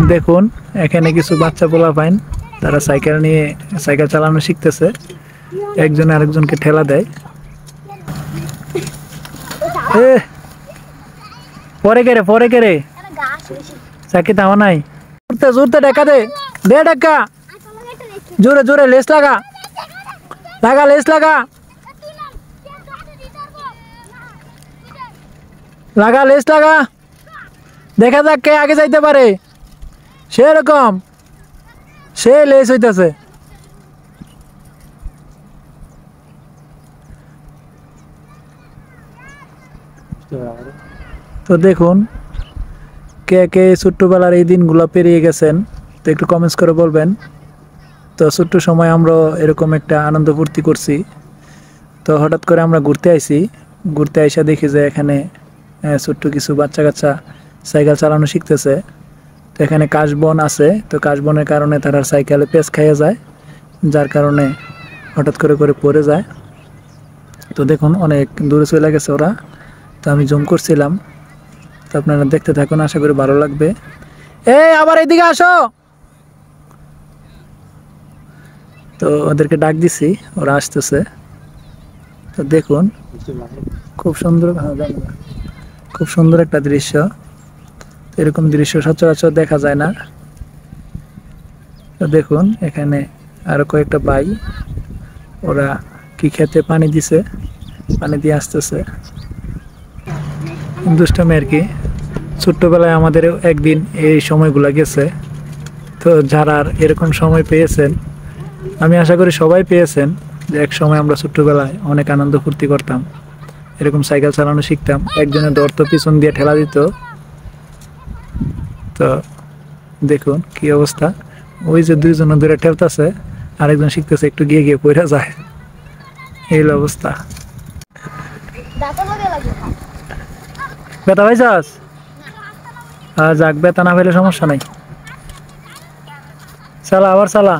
দেখুন এখানে কিছু বাচ্চা পোলা পাইন তারা সাইকেল নিয়ে সাইকেল চালানো শিখতেছে একজন আরেকজনকে ঠেলা দেয় পরে কে রে চাকি থামা নাই জোরতে জোরতে ডাকা দে ডাকা জোরে জোরে লেস লাগা লেস লাগা লেস লাগা দেখা যাক কে আগে যাইতে পারে সেরকম সে লেস হইতাছে তো দেখুন কে কে ছোট্টবেলার এই দিনগুলো পেরিয়ে গেছেন তো একটু কমেন্টস করে বলবেন তো ছোট্ট সময় আমরা এরকম একটা আনন্দ ফুর্তি করছি তো হঠাৎ করে আমরা ঘুরতে আইসা দেখি যে এখানে ছোট্ট কিছু বাচ্চা কাচ্চা সাইকেল চালানো শিখতেছে তো এখানে কাশবন আছে তো কাশবনের কারণে তারা সাইকেলে পেঁচ খাইয়ে যায় যার কারণে হঠাৎ করে পড়ে যায় তো দেখুন অনেক দূরে চলে গেছে ওরা তো আমি জুম করছিলাম তো আপনারা দেখতে থাকুন আশা করি ভালো লাগবে আবার এদিকে আসো তো ওদেরকে ডাক দিছি ওরা আসতেছে তো দেখুন খুব সুন্দর একটা দৃশ্য এরকম দৃশ্য সচরাচর দেখা যায় না তো দেখুন এখানে আরো কয়েকটা ভাই ওরা কি খেতে পানি দিছে পানি দিয়ে আসতেছে দুষ্টামি আর কি ছোট্টবেলায় আমাদের একদিন এই সময়গুলো গেছে তো যারা এরকম সময় পেয়েছেন আমি আশা করি সবাই পেয়েছেন যে এক সময় আমরা ছোট্টবেলায় অনেক আনন্দ ফুর্তি করতাম এরকম সাইকেল চালানো শিখতাম একজনের ধরতো পিছন দিয়ে ঠেলা দিত তো দেখুন কি অবস্থা ওই যে দুইজন ধরে ঠেলতেছে আরেকজন শিখতেছে একটু গিয়ে পড়ে যায় এই অবস্থা ব্যথা পাইছাস যাক ব্যথা না পেলে সমস্যা নাই চালা আবার চালা